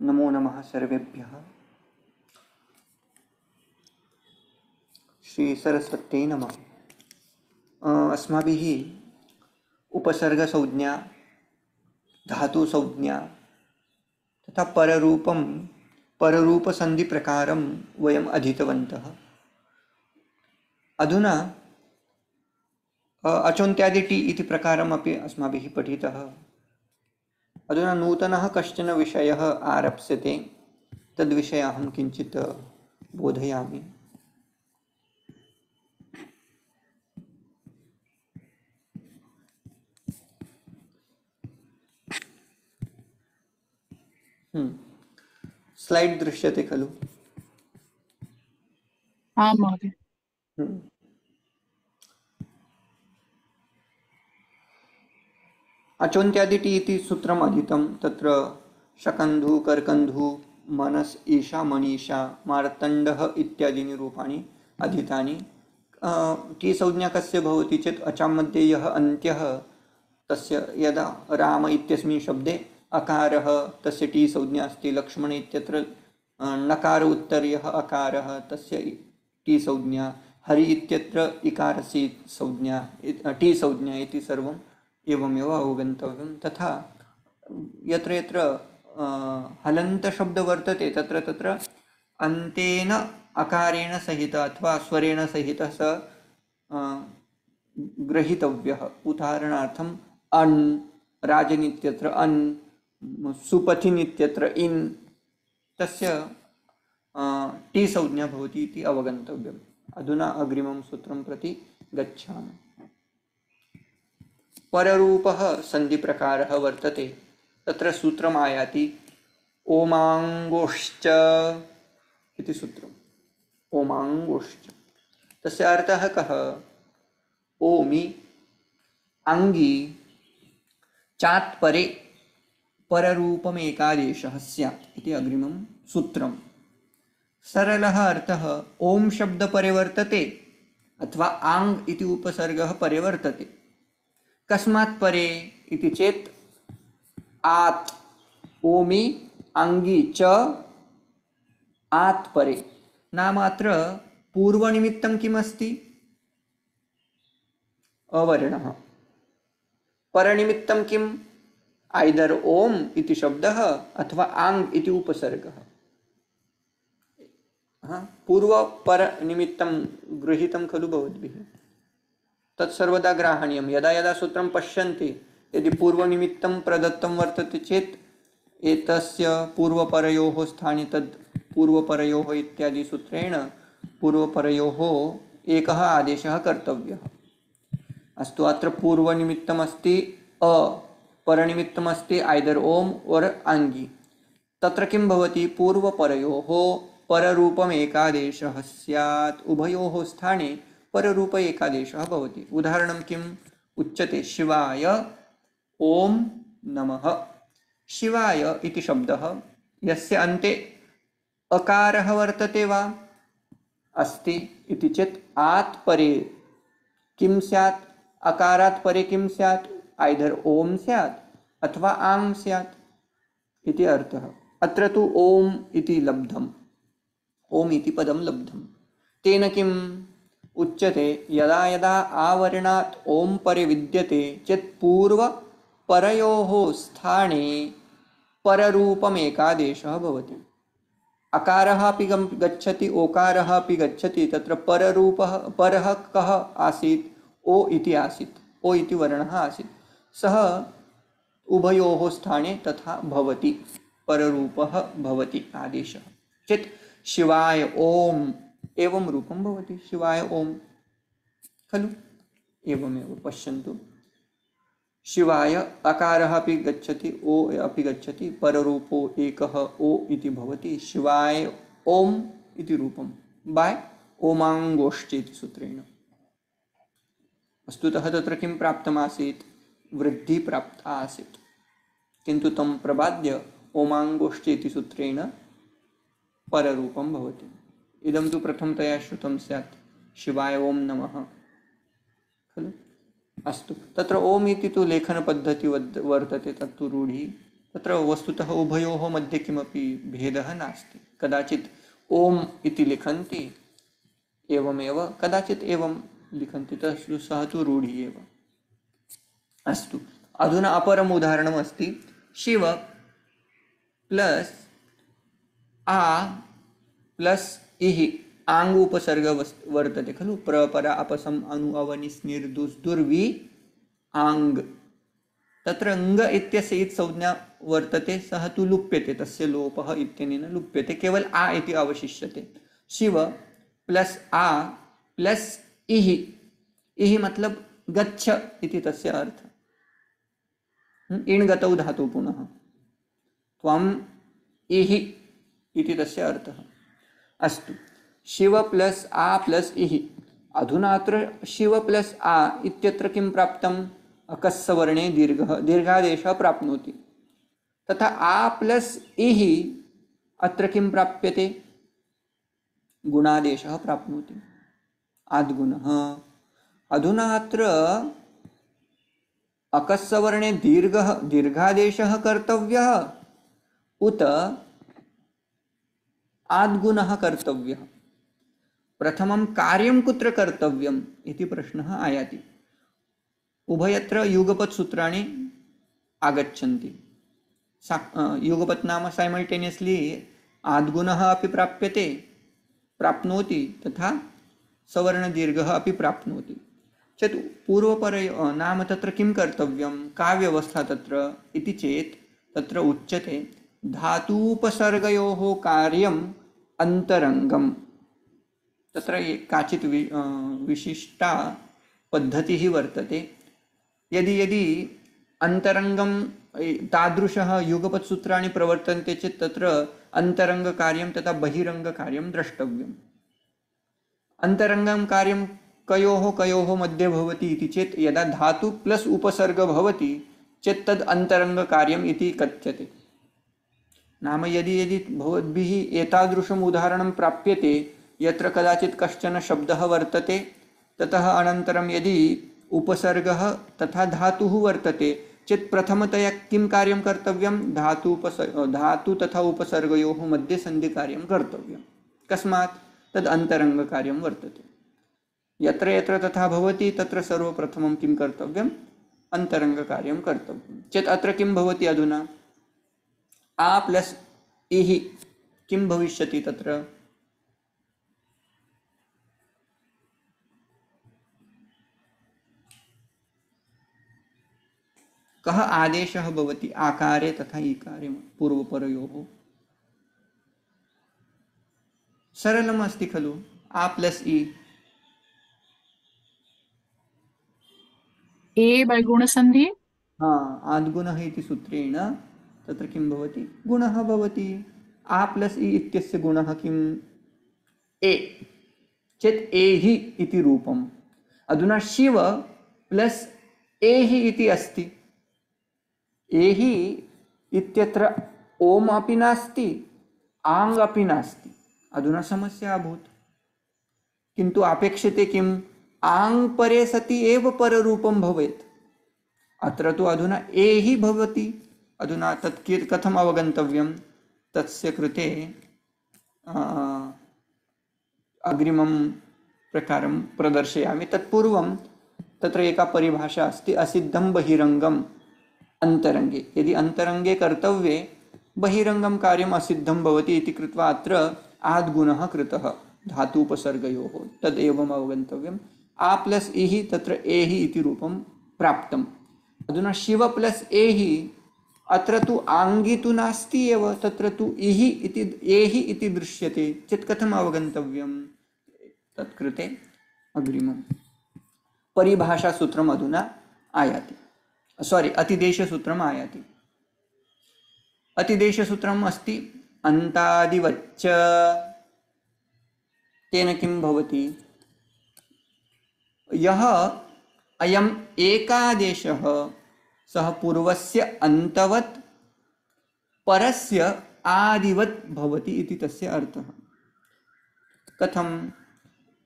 नमो नमः सर्वेभ्यः। श्री सरस्वत्यै नमः। अस्माभिः उपसर्गसंज्ञा, धातुसंज्ञा तथा पररूपसन्धिप्रकारं वयम् अधीतवन्तः। अधुना अचोन्त्यादि टी इति प्रकारमपि अस्माभिः पठितः। अधुना नूतनः कश्चन विषयः आरप्स्यते, तद्विषये अहं किञ्चित् बोधयामि। स्लैड् दृश्यते खलु? आं महोदय। अचोन्त्यादि टी इति सूत्रम् अधीतं। तत्र शकन्धु, कर्कन्धु, मनस्, ईशा, मनीषा, मार्तण्डः इत्यादीनि रूपाणि अधीतानि। टी संज्ञा कस्य भवति चेत् अचां मध्ये यः अन्त्यः तस्य यदा राम इत्यस्मिन् शब्दे अकारः तस्य टी संज्ञा अस्ति। लक्ष्मण इत्यत्र नकार उत्तरीयः अकारः तस्य टी संज्ञा। हरि इत्यत्र इकारस्य संज्ञा टी संज्ञा इति सर्वम् एवमेव अवगन्तव्यं। तथा यत्र यत्र हलन्तशब्दः वर्तते तत्र तत्र अन्तेन अकारेण सहित अथवा स्वरेण सहितः स ग्रहीतव्यः। उदाहरणार्थम् अन्, राजन् इत्यत्र अन्, सुपथिन् इत्यत्र इन्, तस्य टी संज्ञा भवति इति अवगन्तव्यम्। अधुना अग्रिमं सूत्रं प्रति गच्छामः। पररूपः सन्धिप्रकारः वर्तते। तत्र सूत्रम् आयाति ओमाङ्गोश्च इति सूत्रम्। ओमाङ्गोश्च तस्य अर्थः कः? ओमि अङ्गी चात् परे पररूपमेकादेशः स्यात् इति अग्रिमं सूत्रम्। सरलः अर्थः ओम शब्द परे वर्तते अथवा आङ् इति उपसर्गः परे वर्तते। कस्मात् परे इति चेत् आत्, ओमि अङ्गी च आत् परे। नाम अत्र पूर्वनिमित्तं किम् अस्ति? अवर्णः। परनिमित्तं किम्? ऐदर् ओम् इति शब्दः अथवा आङ् इति उपसर्गः। पूर्वपरनिमित्तं गृहीतं खलु भवद्भिः? तत्सर्वदा ग्राहणीयं। यदा यदा सूत्रं पश्यन्ति, यदि पूर्वनिमित्तं प्रदत्तं वर्तते चेत् एतस्य पूर्वपरयोः स्थाने तद् पूर्वपरयोः इत्यादि सूत्रेण पूर्वपरयोः एकः आदेशः कर्तव्यः। अस्तु, अत्र पूर्वनिमित्तम् अस्ति अ, परनिमित्तम् अस्ति ऐदर् ओम् और आङ्गी। तत्र किं भवति? पूर्वपरयोः पररूपम् एकादेशः स्यात्। उभयोः स्थाने पररूप एकादेशः भवति। उदाहरणं किम् उच्यते? शिवाय ओम नमः। शिवाय इति शब्दः यस्य अन्ते अकारः वर्तते वा? अस्ति इति चेत् आत् परे किं स्यात्? अकारात् परे किं स्यात्? ऐदर् ओम स्यात् अथवा आङ् स्यात् इति अर्थः। अत्र तु ओम इति लब्धम्, ओम इति पदं लब्धं। तेन किम् उच्यते? यदा यदा आवर्णात् ओम परे विद्यते चेत् पूर्वपरयोः स्थाने पररूपमेकादेशः भवति। अकारः अपि गच्छति, ओकारः अपि गच्छति। तत्र पररूपः, परः कः आसीत्? ओ इति आसीत्, ओ इति वर्णः आसीत्। सः उभयोः स्थाने तथा भवति, पररूपः भवति आदेशः चेत् शिवाय ओम एवं रूपं भवति। शिवाय ओम खलु? एवमेव पश्यन्तु। शिवाय अकारः अपि गच्छति, ओ अपि गच्छति, पररूपो एकः ओ इति भवति। शिवाय ओम इति रूपं बाय ओमाङ्गोश्च इति सूत्रेण। वस्तुतः तत्र किं प्राप्तमासीत्? वृद्धि प्राप्ता आसीत्, किन्तु तं प्रबाद्य ओमाङ्गोश्च इति सूत्रेण पररूपं भवति। इदं तु प्रथमतया श्रुतं स्यात्, शिवाय ओम नमः खलु? अस्तु, तत्र ओम इति तु लेखनपद्धति वर्तते, तत्तु रूढी तत्र वस्तुतः उभयोः मध्ये किमपि भेदः नास्ति। कदाचित् ओम् इति लिखन्ति एवमेव, कदाचित् एवं लिखन्ति, तस्य सः तु रूढी एव। अस्तु, अधुना अपरम् उदाहरणम् अस्ति। शिव प्लस आ प्लस इः आङ् उपसर्ग वर्तते खलु। प्रपरा अपसम् अनु अवनि स्निर् दुस् दुर्वि आङ्। तत्र ङ् इत्यस्य इत् संज्ञा वर्तते, सः तु लुप्यते, तस्य लोपः इत्यनेन लुप्यते, केवल आ इति अवशिष्यते। शिव प्लस आ प्लस इः, इः मतलब गच्छ इति तस्य अर्थ। इण् गतौ धातु पुनः, त्वम् इः इति तस्य अर्थः। अस्तु, शिव प्लस आ प्लस इः। अधुना अत्र शिव प्लस आ इत्यत्र किं प्राप्तम्? अकस्सवर्णे दीर्घः, दीर्घादेशः प्राप्नोति। तथा आ प्लस इः अत्र किं प्राप्यते? गुणादेशः प्राप्नोति, आद्गुणः। अधुना अत्र अकस्सवर्णे दीर्घः, दीर्घादेशः कर्तव्यः उत आद्गुणः कर्तव्यः? प्रथमं कार्यं कुत्र कर्तव्यम् इति प्रश्नः आयाति। उभयत्र युगपत् सूत्राणि आगच्छन्ति। युगपत् नाम साइमल्टेनियसली आद्गुणः अपि प्राप्यते, प्राप्नोति, तथा सवर्णदीर्घः अपि प्राप्नोति चेत् पूर्वपरयो नाम तत्र किं कर्तव्यं, का व्यवस्था तत्र इति चेत् तत्र उच्यते धातूपसर्गयोः कार्यम् अन्तरङ्गम्। तत्र काचित् विशिष्टा पद्धतिः वर्तते। यदि यदि अन्तरङ्गं तादृशः युगपत् सूत्राणि प्रवर्तन्ते चेत् तत्र अन्तरङ्गकार्यं तथा बहिरङ्गकार्यं द्रष्टव्यम्। अन्तरङ्गं कार्यं कयोः कयोः मध्ये भवति इति चेत् यदा धातु प्लस उपसर्ग भवति चेत् तद् अन्तरङ्गकार्यम् इति कथ्यते। नाम यदि यदि भवद्भिः एतादृशम् उदाहरणं प्राप्यते यत्र कदाचित् कश्चन शब्दः वर्तते, ततः अनन्तरं यदि उपसर्गः तथा धातुः वर्तते चेत् प्रथमतया किं कार्यं कर्तव्यं? धातु तथा उपसर्गयोः मध्ये सन्धिकार्यं कर्तव्यं। कस्मात्? तद् अन्तरङ्गकार्यं वर्तते। यत्र यत्र तथा भवति तत्र सर्वप्रथमं किं कर्तव्यम्? अन्तरङ्गकार्यं कर्तव्यं चेत् अत्र किं भवति? अधुना आ प्लस इः किं भविष्यति तत्र? कः आदेशः भवति आकारे तथा ईकारे पूर्वपरयोः? सरलम् अस्ति खलु। आ प्लस इ, ए बै गुणसन्धि। हाँ, आद्गुणः इति सूत्रेण तत्र किं भवति? गुणः भवति। आ प्लस इ इत्यस्य गुणः किम्? ए चेत् एहि इति रूपम्। अधुना शिव प्लस एहि इति अस्ति। एहि इत्यत्र ओम् अपि नास्ति, आङ् अपि नास्ति। अधुना समस्या अभूत्। किन्तु अपेक्षते किम्? आङ् परे सति एव पररूपं भवेत्। अत्र तु अधुना एहि भवति। अधुना तत् कथम् अवगन्तव्यं? तस्य कृते अग्रिमं प्रकारं प्रदर्शयामि। तत्पूर्वं तत्र एका परिभाषा अस्ति, असिद्धं बहिरङ्गम् अन्तरङ्गे। यदि अन्तरङ्गे कर्तव्ये बहिरङ्गं कार्यम् असिद्धं भवति इति कृत्वा अत्र आद्गुणः कृतः धातूपसर्गयोः, तदेवम् अवगन्तव्यम्। आ प्लस इः तत्र एहि इति रूपं प्राप्तम्। अधुना शिव प्लस एहि, अत्र तु आङ्गी तु नास्ति एव, तत्र तु इहि इति एहि इति दृश्यते चेत् कथम् अवगन्तव्यं? तत्कृते अग्रिमं परिभाषासूत्रम् अधुना आयाति, अतिदेशसूत्रम् आयाति। अतिदेशसूत्रम् अस्ति अन्तादिवच्च। तेन किं भवति? यः अयम् एकादेशः सः पूर्वस्य अन्तवत् परस्य आदिवत् भवति इति तस्य अर्थः। कथं?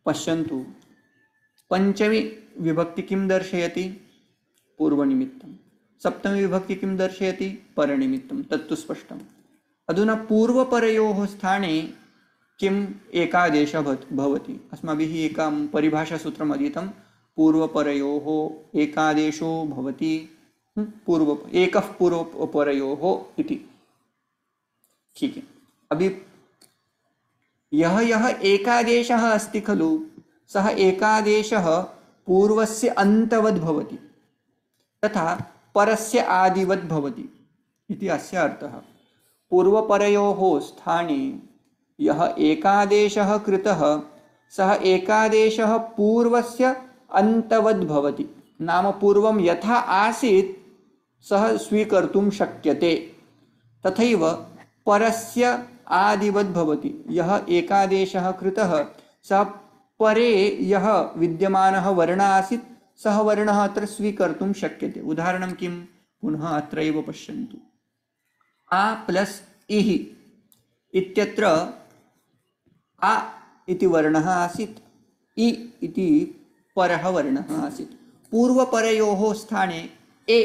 पश्यन्तु, पंचमी विभक्ति किं दर्शयति? पूर्वनिमित्तं। सप्तमी विभक्ति किं दर्शयति? परनिमित्तं, तत्तु स्पष्टम्। अधुना पूर्वपरयोः स्थाने किम् एकादेशः भवति? अस्माभिः एकं परिभाषासूत्रम् अधीतं, पूर्वपरयोः एकादेशो भवति, एकः पूर्वपरयोः इति। ठीक है, अभी यह एकादेशः अस्ति खलु, सः एकादेशः पूर्वस्य अन्तवद् भवति तथा परस्य आदिवद् भवति इति अस्य अर्थः। पूर्वपरयोः स्थाने यः एकादेशः कृतः सः एकादेशः पूर्वस्य अन्तवद् भवति, नाम पूर्वं यथा आसीत् सः स्वीकर्तुं शक्यते। तथैव परस्य आदिवद् भवति, यः एकादेशः कृतः सः परे यः विद्यमानः वर्णः आसीत् सः वर्णः अत्र स्वीकर्तुं शक्यते। उदाहरणं किं? पुनः अत्रैव पश्यन्तु। आ प्लस् इः इत्यत्र आ इति वर्णः आसीत्, इ इति परः वर्णः आसीत्। पूर्वपरयोः स्थाने ए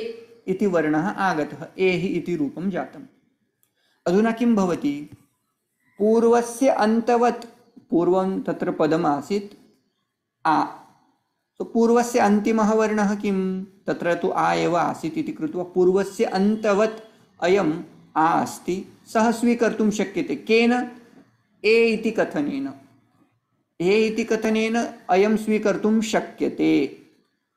इति वर्णः आगतः, एहि इति रूपं जातम्। अधुना किं भवति? पूर्वस्य अन्तवत्, पूर्वं तत्र पदम् आसीत् आ, तो पूर्वस्य अन्तिमः वर्णः किं? तत्र तु आ एव आसीत् इति कृत्वा पूर्वस्य अन्तवत् अयम् आ अस्ति, सः स्वीकर्तुं शक्यते। केन? ए इति कथनेन। ए इति कथनेन अयं स्वीकर्तुं शक्यते।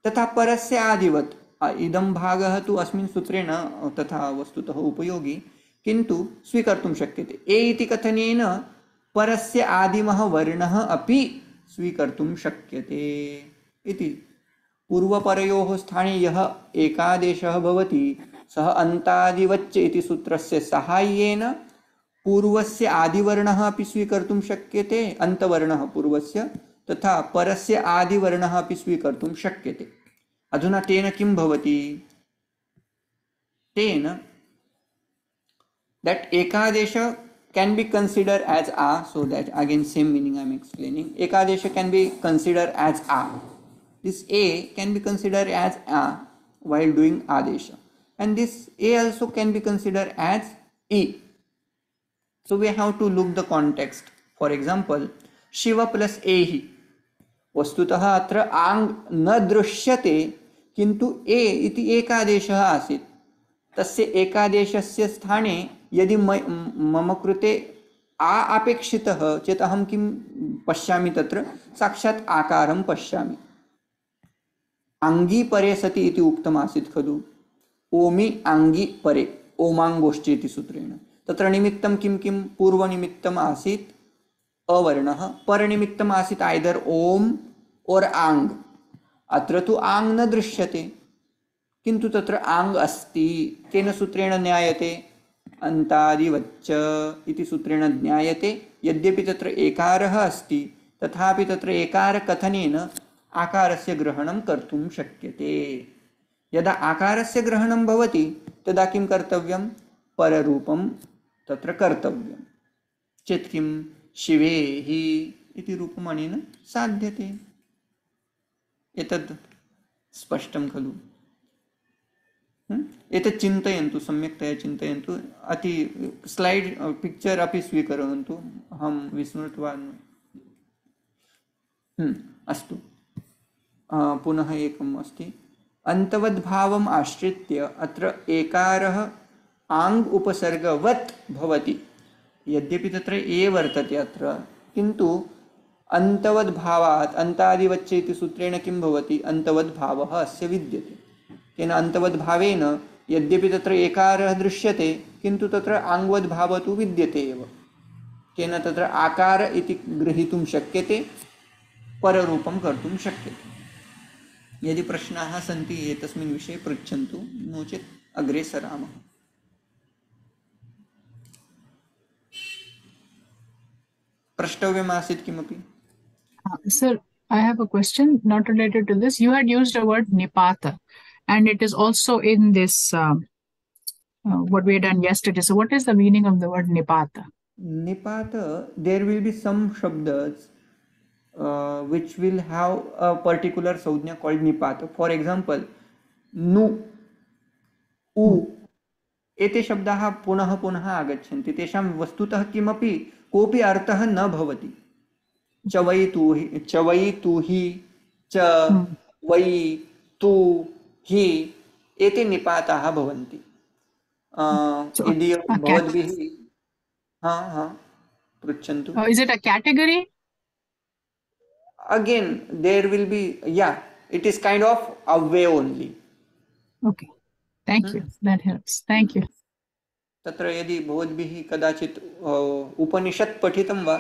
तथा परस्य आदिवत्, इदं भागः तु अस्मिन् सूत्रे न तथा वस्तुतः उपयोगी, किन्तु स्वीकर्तुं शक्यते। ए इति कथनेन परस्य आदिमः वर्णः अपि स्वीकर्तुं शक्यते इति। पूर्वपरयोः स्थाने यः एकादेशः भवति सः अन्तादिवच्च इति सूत्रस्य साहाय्येन पूर्वस्य आदिवर्णः अपि स्वीकर्तुं शक्यते, अन्तवर्णः पूर्वस्य, तथा परस्य आदिवर्णः अपि स्वीकर्तुं शक्यते। अधुना तेन किं भवति? तेन that ekadesha can be considered as a, so that again same meaning I am explaining. Ekadesha can be considered as a. This a can be considered as a while doing adesha, and this a also can be considered as e. So we have to look the context. For example, Shiva plus ehi. वस्तुतः अत्र आंग न दृश्यते, किन्तु ए इति एकादेशः आसीत्। तस्य एकादेशस्य स्थाने यदि मम कृते आ अपेक्षितः चेत् अहं किं पश्यामि? तत्र साक्षात् आकारं पश्यामि। आङ्गी परे सति इति उक्तमासीत् खलु, ओमि आङ्गी परे, ओमाङ्गोष्ठी इति सूत्रेण। तत्र निमित्तं किं किं? पूर्वनिमित्तम् आसीत् अवर्णः, परनिमित्तम् आसीत् आइदर ओम और आङ्। अत्र तु आङ् न दृश्यते, किन्तु तत्र आङ् अस्ति। केन सूत्रेण ज्ञायते? अन्तादिवच्च इति सूत्रेण ज्ञायते। यद्यपि तत्र एकारः अस्ति, तथापि तत्र एकारकथनेन आकारस्य ग्रहणं कर्तुं शक्यते। यदा आकारस्य ग्रहणं भवति तदा किं कर्तव्यं? पररूपं तत्र कर्तव्यं। चेत् किं? शिवेहि इति रूपम् अनेन साध्यते। एतद् स्पष्टं खलु? एतत् चिन्तयन्तु, सम्यक्तया चिन्तयन्तु। अति स्लैड् पिक्चर् अपि स्वीकुर्वन्तु, अहं विस्मृतवान्। अस्तु, पुनः एकम् अस्ति। अन्तवद्भावम् आश्रित्य अत्र एकारः आङ् उपसर्गवत् भवति। यद्यपि तत्र ए वर्तते अत्र, किन्तु अन्तवद्भावात् अन्तादिवच्च इति सूत्रेण किं भवति? अन्तवद्भावः अस्य विद्यते। तेन अन्तवद्भावेन यद्यपि तत्र एकारः दृश्यते, किन्तु तत्र आङ्वद्भावः तु विद्यते एव। तेन तत्र आकार इति ग्रहीतुं शक्यते, पररूपं कर्तुं शक्यते। यदि प्रश्नाः सन्ति एतस्मिन् विषये पृच्छन्तु, नो चेत् अग्रे सरामः। प्रष्टव्यमासीत् किमपि? Sir, I have a question not related to this. You had used the word nipata, and it is also in this what we had done yesterday. So, what is the meaning of the word nipata? Nipata, there will be some shabdas which will have a particular saujna called nipata. For example, nu उ एते शब्दाः पुनः पुनः आगच्छन्ति, तेषां वस्तुतः किमपि कोऽपि अर्थः न भवति। च वै तु हि, च वै तु हि, एते निपाताः भवन्ति। So यदि a cat. भवद्भिः, हाँ हाँ पृच्छन्तु। Is it a category? Again, there will be, yeah, it is kind of a way only. Okay. Thank you. That helps. Thank you. तत्र यदि भवद्भिः कदाचित् उपनिषत् पठितं वा,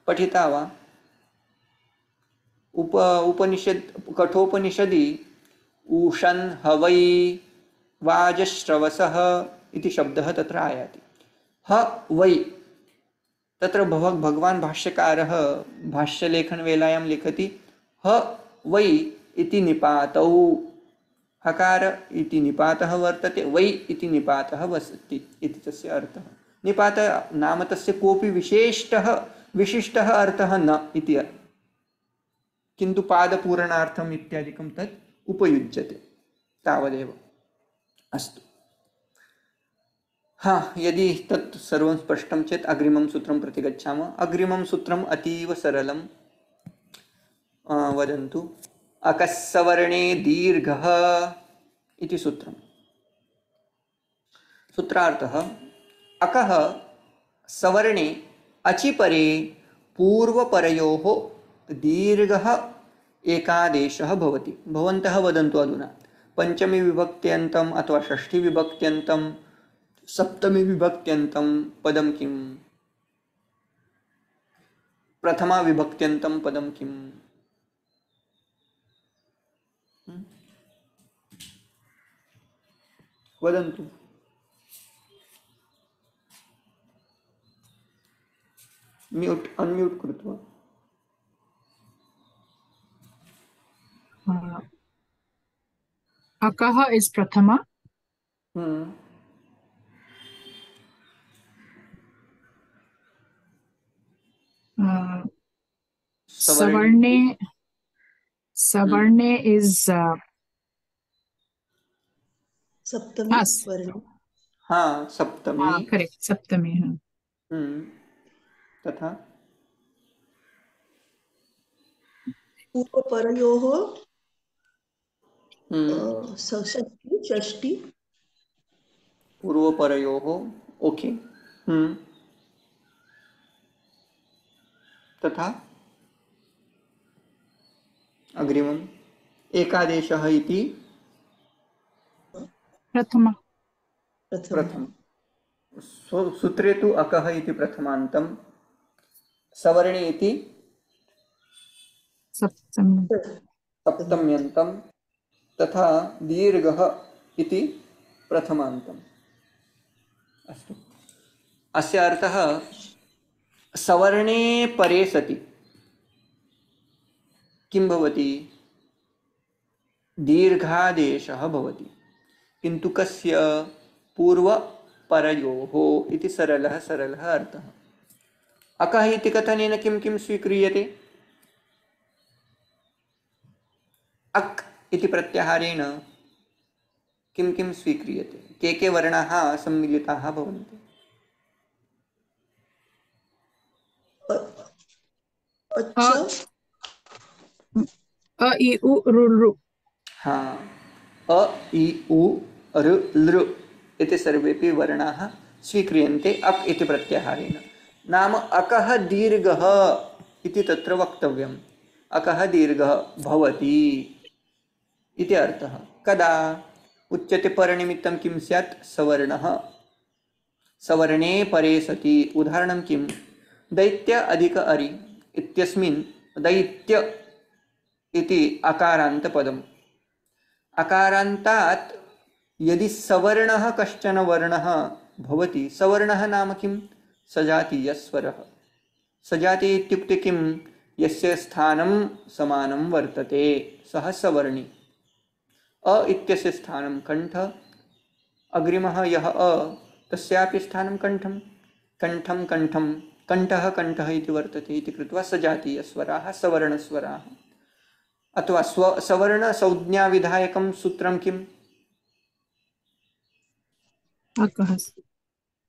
पठिता वा, उपनिषद् कठोपनिषदि उषन् हवै वाजश्रवसः इति शब्दः तत्र आयाति। ह वै, तत्र भगवान् भाष्यकारः भाष्यलेखनवेलायां लिखति ह वै इति निपातौ, हकार इति निपातः वर्तते, वै इति निपातः वसति इति तस्य अर्थः। निपात नाम तस्य कोऽपि विशिष्टः अर्थः न इति, किन्तु पादपूरणार्थम् इत्यादिकं तत् उपयुज्यते, तावदेव। अस्तु, हाँ, यदि तत् सर्वं स्पष्टं चेत् अग्रिमं सूत्रं प्रति गच्छामः। अग्रिमं सूत्रम् अतीव सरलं, वदन्तु। अकस्सवर्णे दीर्घः इति सूत्रम्। सूत्रार्थः, अकः सवर्णे अचिपरे पूर्वपरयोः दीर्घः एकादेशः भवति। भवन्तः वदन्तु अधुना, पंचमी विभक्त्यन्तम् अथवा षष्ठी विभक्त्यन्तं, सप्तमी विभक्त्यन्तं पदं किम्? प्रथमा विभक्त्यन्तं पदं किम्? वदन्तु। म्यूट् अन्म्यूट् कृत्वा। Akaha is prathama. Savarne is Saptami us. वर्ण। हाँ, सप्तमी। Correct, सप्तमी। तथा पूर्वपरयोः षष्ठी षष्ठी। पूर्वपरयोः, ओके। तथा अग्रिमम् एकादेशः इति प्रथमा। प्रथम। सूत्रे तु अकः इति प्रथमान्तं, सवर्णे इति सप्तम्यन्तं, तथा दीर्घः इति प्रथमान्तम्। अस्तु, अस्य अर्थः सवर्णे परे सति किं भवति? दीर्घादेशः भवति, किन्तु कस्य? पूर्वपरयोः इति सरलः अर्थः। अकः इति कथनेन किं किं स्वीक्रियते? अक् इति प्रत्याहारेण किं किं स्वीक्रियते? के वर्णाः सम्मिलिताः भवन्ति? अ इ उ ऋ लृ। हाँ, अ इ उ ऋ लृ इति सर्वेपि वर्णाः स्वीक्रियन्ते अक् इति प्रत्याहारेण। नाम अकः दीर्घः इति तत्र वक्तव्यम्। अकः दीर्घः भवति इति अर्थः। कदा उच्यते? परनिमित्तं किं स्यात्? सवर्णः। सवर्णे परे सति उदाहरणं किं? दैत्य अधिक अरि इत्यस्मिन् दैत्य इति अकारान्तपदम्। अकारान्तात् यदि सवर्णः कश्चन वर्णः भवति, सवर्णः नाम किं? सजातीयस्वरः। सजातीय इत्युक्ते किं? यस्य स्थानं समानं वर्तते सः सवर्णी। अ इत्यस्य स्थानं कण्ठ, अग्रिमः यः अ तस्यापि स्थानं कण्ठं, कण्ठं कण्ठं, कण्ठः कण्ठः इति वर्तते इति कृत्वा सजातीयस्वराः सवर्णस्वराः। अथवा सवर्ण संज्ञा विधायकं सूत्रं किम्? akah.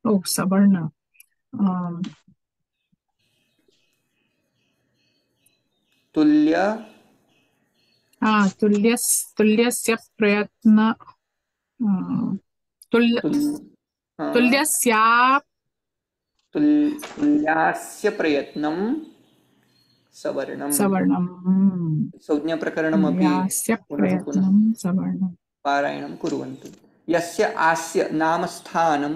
Oh, savarna. तुल्य तुल्यस्य प्रयत्न तुल्य तुल्य हाँ, तुल्यस्या तुल्यास्य प्रयत्नं सवर्णम् सवर्णम संज्ञाप्रकरणमपि तुल्यस्य पुनः पुनः प्रयत्नम सवर्णम पारायणं कुर्वन्तु। यस्य आस्य नाम स्थानं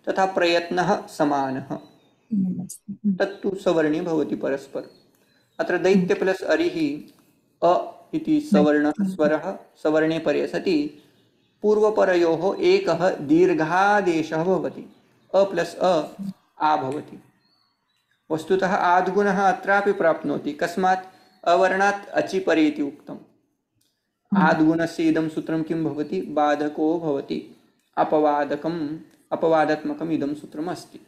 तथा प्रयत्नः समानः तत्तु सवर्णी भवति परस्पर। अत्र दैत्य प्लस अरिः अ इति सवर्णः स्वरः सवर्णे परे सति पूर्वपरयोः एकः दीर्घादेशः भवति। अ प्लस अ आ भवति। वस्तुतः आद्गुणः अत्रापि प्राप्नोति। कस्मात् अवर्णात् अचिपरे इति उक्तम्। आद्गुणस्य इदं सूत्रं किं भवति? बाधको भवति। अपवादात्मकम् इदं सूत्रम् अस्ति।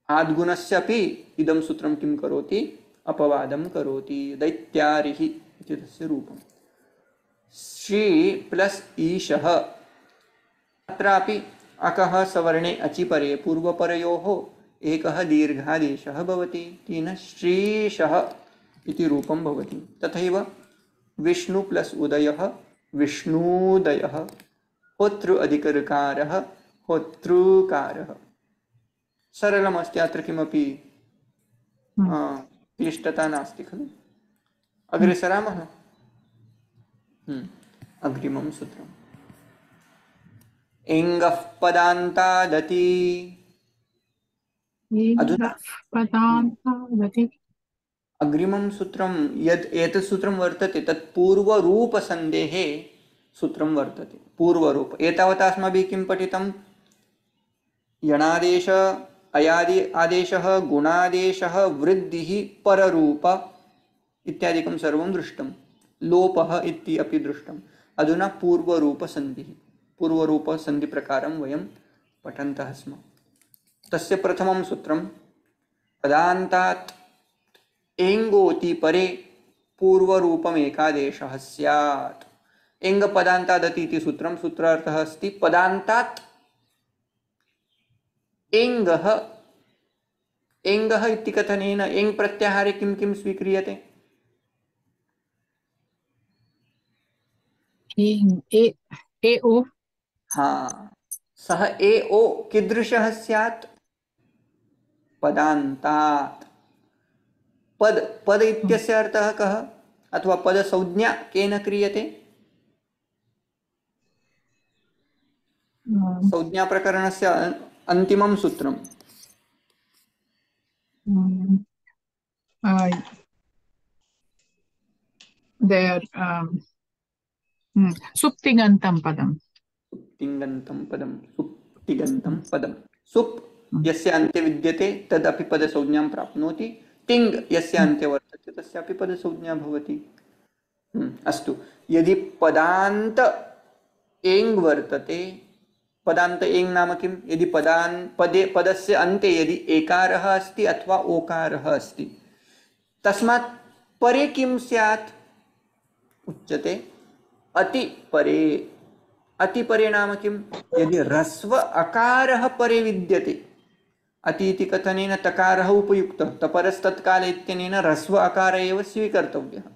आद्गुणस्यापि इदं सूत्रं किं करोति? अपवादं करोति। दैत्यारिः इति तस्य रूपम्। श्री प्लस ईशः अत्रापि अकः सवर्णे अचिपरे पूर्वपरयोः एकः दीर्घादेशः भवति। तेन श्रीशः इति रूपं भवति। तथैव विष्णु प्लस उदयः विष्णुदयः होतृ अधिकऋकारः होतृकारः। सरलमस्ति, अत्र किमपि क्लिष्टता नास्ति खलु। अग्रे सरामः। अग्रिमं सूत्रम् एङ्गः पदान्तादति। अधुना अग्रिमं सूत्रं यद् एतत् सूत्रं वर्तते तत् पूर्वरूपसन्धेः सूत्रं वर्तते। पूर्वरूप एतावता अस्माभिः किं पठितं? यणादेश अयादि आदेशः गुणादेशः वृद्धिः पररूप इत्यादिकं सर्वं दृष्टं। लोपः इति अपि दृष्टम्। अधुना पूर्वरूपसन्धिः पूर्वरूपसन्धिप्रकारं वयं पठन्तः स्मः। तस्य प्रथमं सूत्रं पदान्तात् एङ्गोति परे पूर्वरूपमेकादेशः स्यात्। एङ्ग पदान्तादति इति सूत्रं। सूत्रार्थः अस्ति पदान्तात् एङ्गः। एङ्गः इति कथनेन एङ् प्रत्याहारे किं किं स्वीक्रियते? ए ओ। हाँ, सः ए ओ कीदृशः स्यात्? पदान्तात्। पद पद इत्यस्य अर्थः कः? अथवा पदसंज्ञा केन क्रियते? संज्ञाप्रकरणस्य अन्तिमं सूत्रं सुप्तिगन्तं पदम्। सुप्तिगन्तं पदं। सुप्तिगन्तं पदं। सुप् यस्य अन्ते विद्यते तदपि पदसंज्ञां प्राप्नोति। तिङ् यस्य अन्ते वर्तते तस्यापि पदसंज्ञा भवति। अस्तु, यदि पदान्त एङ् वर्तते, पदान्त एङ् नाम किं? यदि पदस्य अन्ते यदि एकारः अस्ति अथवा ओकारः अस्ति, तस्मात् परे किं स्यात्? उच्यते अतिपरे। अतिपरे नाम किं? यदि ह्रस्व अकारः परे विद्यते, अति इति कथनेन तकारः उपयुक्तः, तपरस्तत्काल इत्यनेन ह्रस्व अकार एव स्वीकर्तव्यः।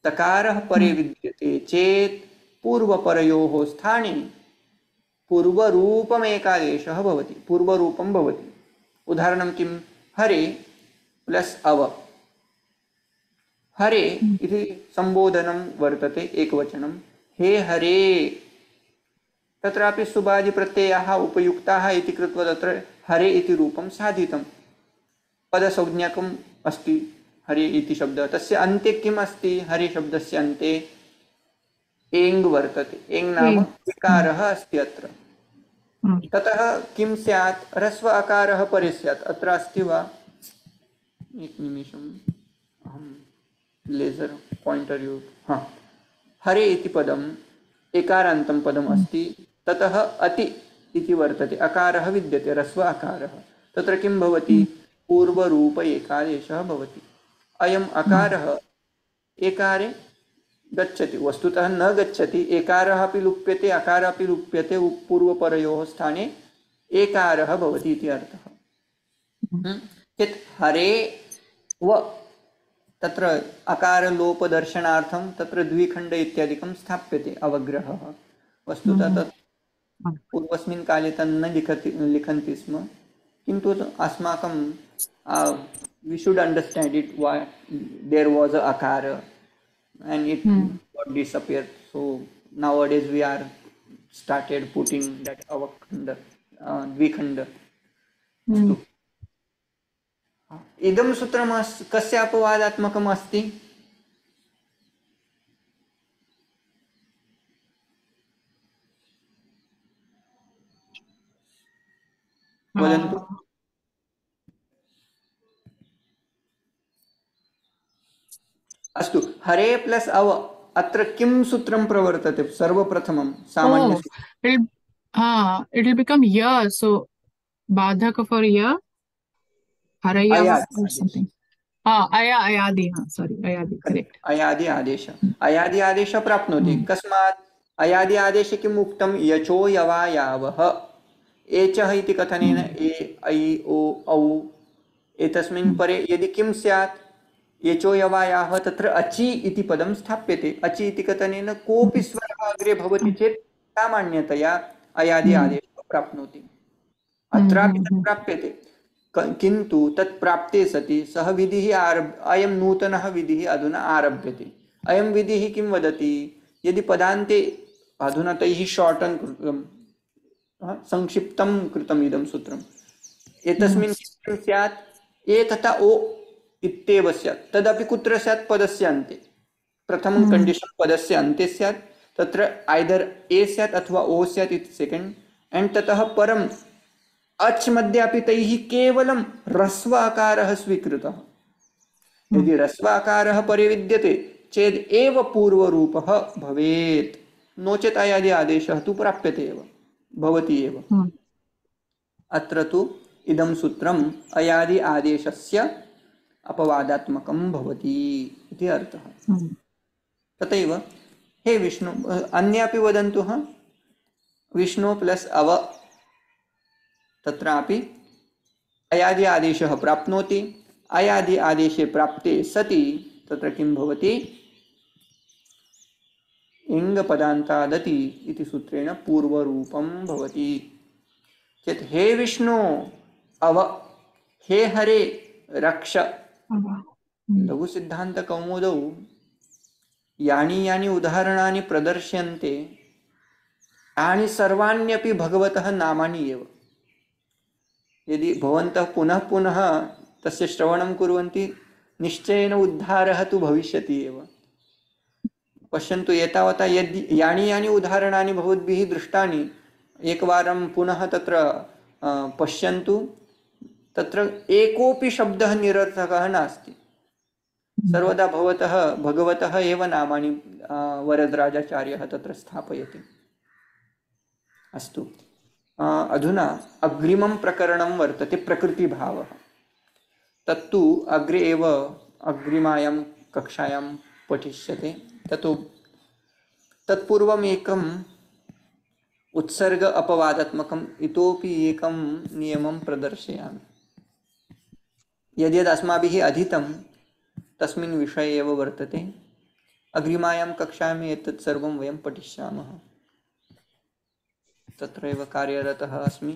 तकारः परे विद्यते चेत् पूर्वपरयोः स्थाने पूर्वरूपमेकादेशः भवति। पूर्वरूपं भवति। उदाहरणं किं? हरे प्लस अव। हरे इति संबोधनं वर्तते एकवचनं। हे हरे। तत्रापि सुबादिप्रत्ययाः उपयुक्ताः इति कृत्वा तत्र हरे इति रूपं साधितं। पदसंज्ञकम् अस्ति हरे इति शब्दः। तस्य अन्ते किम् अस्ति? हरे शब्दस्य अन्ते एङ् वर्तते। एङ् नाम विकारः अस्ति अत्र। ततः किं स्यात्? ह्रस्व अकारः परे स्यात्। अत्र अस्ति वा? एकनिमेषम्, अहं लेजर पॉइंटर यूज। हाँ, हरे इति पदम् एकारान्तं पदम् अस्ति। ततः अति इति वर्तते। अकारः विद्यते, ह्रस्व अकारः। तत्र किं भवति? पूर्वरूप एकादेशः भवति। अयम् अकारः एकारे गच्छति, वस्तुतः न गच्छति, एकारः अपि लुप्यते अकारः अपि लुप्यते, पूर्वपरयोः स्थाने एकारः भवति इति अर्थः। चेत् हरे व तत्र अकारलोपदर्शनार्थं तत्र द्विखण्ड इत्यादिकं स्थाप्यते अवग्रहः। वस्तुतः तत् पूर्वस्मिन् काले तन्न लिखन्ति स्म, किन्तु अस्माकं we should understand it why there was a akara and it got disappeared. So nowadays we are started putting that avakhanda dvikhanda. इदं सूत्रम् कस्य अपवादात्मकम् अस्ति? वदन्तु। अस्तु, हरे प्लस अव अत्र किं सूत्रं प्रवर्तते? सर्वप्रथमं सामान्य it will become ya, so badhaka for ya, haraya or something. Ayadi, sorry, ayadi, correct. अयादि आदेश, अयादि आदेश प्राप्नोति। कस्मात्? अयादि आदेशे किम् उक्तं? यचो यवा यावः। एचः इति कथनेन ए ऐ ओ औ एतस्मिन् परे यदि किं स्यात्? एचो यवायाः तत्र अचि इति पदं स्थाप्यते। अचि इति कथनेन कोऽपि स्वरः अग्रे भवति चेत् सामान्यतया अयादि आदेशः प्राप्नोति। अत्रापि तत् प्राप्यते, किन्तु तत् प्राप्ते सति सः विधिः अयं नूतनः विधिः अधुना आरभ्यते। अयं विधिः किं वदति? यदि पदान्ते अधुना तैः शॉर्टन् कृतं, संक्षिप्तं कृतम् इदं सूत्रम्, एतस्मिन् किं स्यात्? ए तथा ओ इत्येव स्यात्। तदपि कुत्र स्यात्? पदस्य अन्ते। प्रथमं कंडीशन पदस्य अन्ते स्यात्, तत्र आइदर ए स्यात् अथवा ओ स्यात् इति सेकेंड। एंड ततः परम् अच् मध्ये अपि तैः केवलं ह्रस्व आकारः स्वीकृतः। यदि ह्रस्व आकारः परे विद्यते चेद एव पूर्वरूपः भवेत्, नो चेत् अयादि आदेशः तु प्राप्यते एव, भवति एव। अत्र तु इदं सूत्रम् अयादि आदेशस्य अपवादात्मकं भवति इति अर्थः। तथैव हे विष्णु, अन्यापि वदन्तु। विष्णु प्लस अव, तत्रापि अयादि आदेशः प्राप्नोति। अयादि आदेशे प्राप्ते सति तत्र किं भवति? इङ्गपदान्तादति इति सूत्रेण पूर्वरूपं भवति। चेत् हे विष्णु अव, हे हरे रक्ष। लघु सिद्धांत कौमुदौ यानि यानि उदाहरणानि प्रदर्श्यन्ते तानि सर्वाण्यपि भगवतः नामानि एव। यदि भवन्तः पुनः पुनः तस्य श्रवणं कुर्वन्ति निश्चयेन उद्धारः तु भविष्यति एव। पश्यन्तु, एतावता यदि यानि यानि उदाहरणानि भवद्भिः दृष्टानि, एकवारं पुनः तत्र पश्यन्तु, तत्र एकोऽपि शब्दः निरर्थकः नास्ति। सर्वदा भगवतः एव नामानि वरदराजाचार्यः तत्र स्थापयति। अस्तु, अधुना अग्रिमं प्रकरणं वर्तते प्रकृतिभावः। तत्तु अग्रे एव अग्रिमायां कक्षायां पठिष्यते। तत्पूर्वम् एकम् उत्सर्ग अपवादात्मकम् इतोपि एकं नियमं प्रदर्शयामि। यद्यद् अस्माभिः अधीतं तस्मिन् विषये एव वर्तते। अग्रिमायां कक्षायाम् एतत् सर्वं वयं पठिष्यामः। तत्रैव कार्यरतः अस्मि,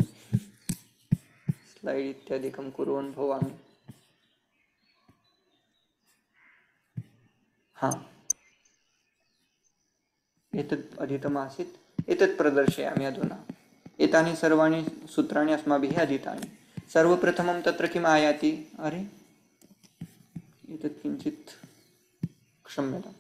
स्लैड् इत्यादिकं कुर्वन् भवामि। एतत् अधीतमासीत्, एतत् प्रदर्शयामि अधुना। एतानि सर्वाणि सूत्राणि अस्माभिः अधीतानि। सर्वप्रथमं तत्र किम् आयाति? अरे एतत् किञ्चित् क्षम्यताम्।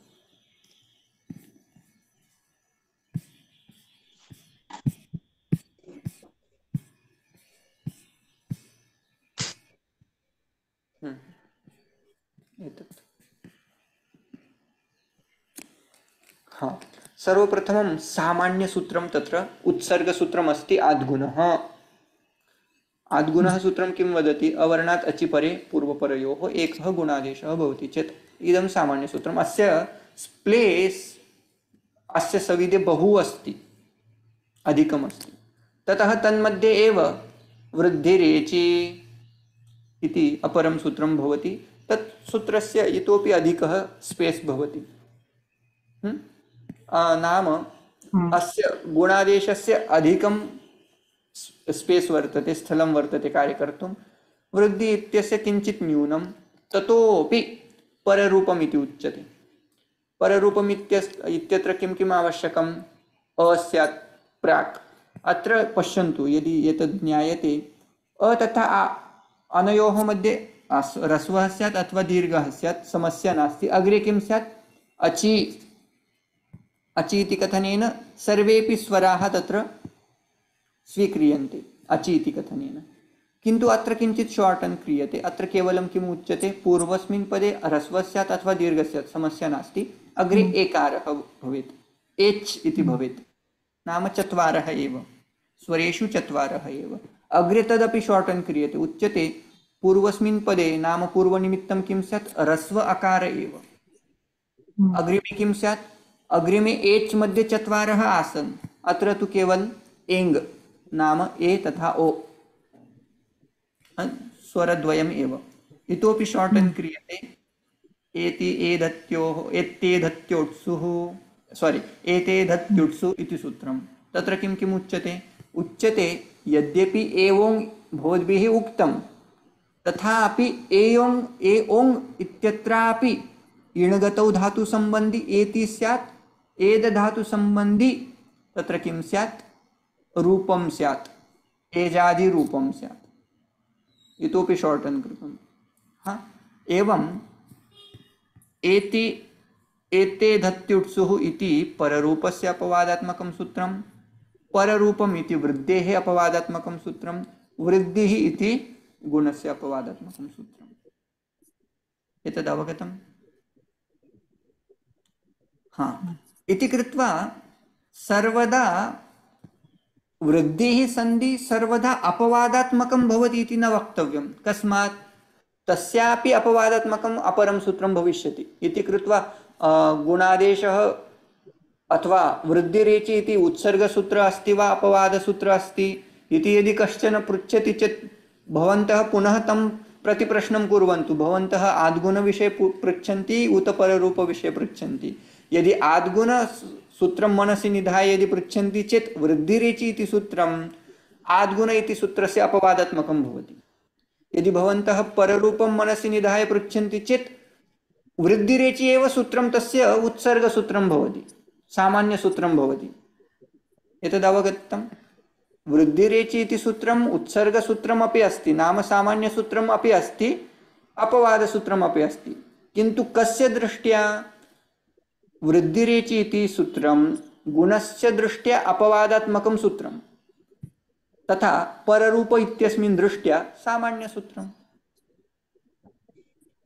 एतत् सर्वप्रथमं सामान्यसूत्रं तत्र उत्सर्गसूत्रम् अस्ति आद्गुणः। आद्गुणः सूत्रं किं वदति? अवर्णात् अचि परे पूर्वपरयोः एकः गुणादेशः भवति चेत् इदं सामान्यसूत्रम्। अस्य स्प्लेस् अस्य सविधे बहु अस्ति, अधिकमस्ति, ततः तन्मध्ये एव वृद्धिरेचि इति अपरं सूत्रं भवति। तत् सूत्रस्य इतोपि अधिकः स्पेस् भवति। नाम अस्य गुणादेशस्य अधिकं स्पेस् वर्तते, स्थलं वर्तते कार्यकर्तुं। वृद्धि इत्यस्य किञ्चित् न्यूनं, ततोपि पररूपम् इति उच्यते। पररूपम् इत्यत्र किं किम् आवश्यकम्? अ स्यात् प्राक्। अत्र पश्यन्तु, यदि एतद् ज्ञायते, अ तथा अनयोः मध्ये ह्रस्वः स्यात् अथवा दीर्घः स्यात्, समस्या नास्ति। अग्रे किं स्यात्? अचि। अचि इति कथनेन सर्वेपि स्वराः तत्र स्वीक्रियन्ते, अचि इति कथनेन। किन्तु अत्र किञ्चित् शॉर्टन् क्रियते। अत्र केवलं किम् उच्यते? पूर्वस्मिन् पदे ह्रस्वः स्यात् अथवा दीर्घः स्यात्, समस्या नास्ति। अग्रे एकारः भवेत्, एच् इति भवेत्, नाम चत्वारः एव, स्वरेषु चत्वारः एव। अग्रे तदपि शॉर्टन् क्रियते, उच्यते पूर्वस्मिन् पदे, नाम पूर्वनिमित्तं किं स्यात्? ह्रस्व अकार एव। अग्रिमे किं स्यात्? अग्रिमे एच् मध्ये चत्वारः आसन्, अत्र तु केवल एङ्, नाम ए तथा ओ, स्वरद्वयम् एव। इतोपि शॉर्टन् क्रियते, एति एधत्योः एतेधत्योत्सुः, एते धत्युत्सु इति सूत्रं। तत्र किं किम् उच्यते? उच्यते यद्यपि एवोङ् भवद्भिः उक्तं, तथापि एयोङ् एओङ् इत्यत्रापि इणगतौ धातु संबंधी एति स्यात्, एद धातु संबंधी तत्र किं स्यात्? रूपं स्यात्, एजादि रूपं स्यात्। इतोपि शॉर्टन् कृतं। एवं एति एते धत्युत्सुः इति पररूपस्य अपवादात्मकं सूत्रं, पररूपम् इति वृद्धेः अपवादात्मकं सूत्रं, वृद्धिः इति गुणस्य अपवादात्मकं सूत्रम्। एतद् अवगतम्? इति कृत्वा सर्वदा वृद्धिः संधि सर्वदा अपवादात्मकं भवति इति न वक्तव्यं। कस्मात्? तस्यापि अपवादात्मकम् अपरं सूत्रं भविष्यति इति कृत्वा गुणादेशः अथवा वृद्धिरेचि इति उत्सर्गसूत्र अस्ति वा अपवादसूत्र अस्ति इति यदि कश्चन पृच्छति चेत् भवन्तः पुनः तं प्रति प्रश्नं कुर्वन्तु। भवन्तः आद्गुणविषये पृच्छन्ति उत पररूपविषये पृच्छन्ति? यदि आद्गुणसूत्रं मनसि निधाय यदि पृच्छन्ति चेत् वृद्धिरेचि इति सूत्रम् आद्गुण इति सूत्रस्य अपवादात्मकं भवति। यदि भवन्तः पररूपं मनसि निधाय पृच्छन्ति चेत् वृद्धिरेचि एव सूत्रं तस्य उत्सर्गसूत्रं भवति, सामान्यसूत्रं भवति। एतद् अवगतं? वृद्धिरेचि इति सूत्रम् उत्सर्गसूत्रम् अपि अस्ति, नाम सामान्यसूत्रम् अपि अस्ति, अपवादसूत्रम् अपि अस्ति। किन्तु कस्य दृष्ट्या? वृद्धिरेचि इति सूत्रं गुणस्य दृष्ट्या अपवादात्मकं सूत्रं, तथा पररूप इत्यस्मिन् दृष्ट्या सामान्यसूत्रम्।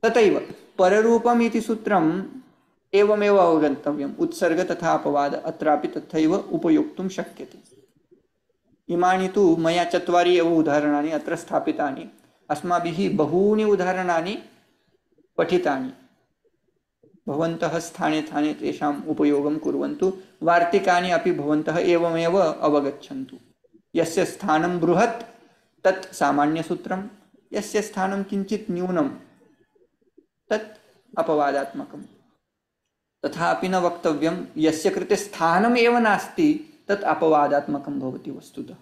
तथैव पररूपम् इति सूत्रम् एवमेव अवगन्तव्यम्, उत्सर्ग तथा अपवाद अत्रापि तथैव उपयोक्तुं शक्यते। इमानि तु मया 4 एव उदाहरणानि अत्र स्थापितानि। अस्माभिः बहूनि उदाहरणानि पठितानि। भवन्तः स्थाने स्थाने तेषाम् उपयोगं कुर्वन्तु। वार्तिकानि अपि भवन्तः एवमेव अवगच्छन्तु। यस्य स्थानं बृहत् तत् सामान्यसूत्रं, यस्य स्थानं किञ्चित् न्यूनं तत् अपवादात्मकं। तथापि न वक्तव्यं यस्य कृते स्थानम् एव नास्ति तत् अपवादात्मकं भवति वस्तुतः।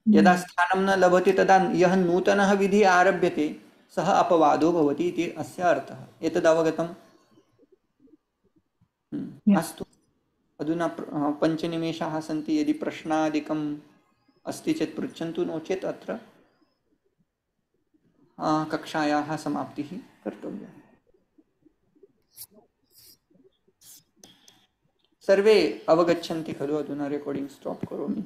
यदा स्थानं न लभते तदा यः नूतनः विधिः आरभ्यते सः अपवादो भवति इति अस्य अर्थः। एतद् अवगतम्? अस्तु, अधुना 5 निमेषाः सन्ति। यदि प्रश्नादिकम् अस्ति चेत् पृच्छन्तु, नो चेत् अत्र कक्षायाः समाप्तिः कर्तव्या। सर्वे अवगच्छन्ति खलु? अधुना रेकॉर्डिंग स्टॉप करोमि।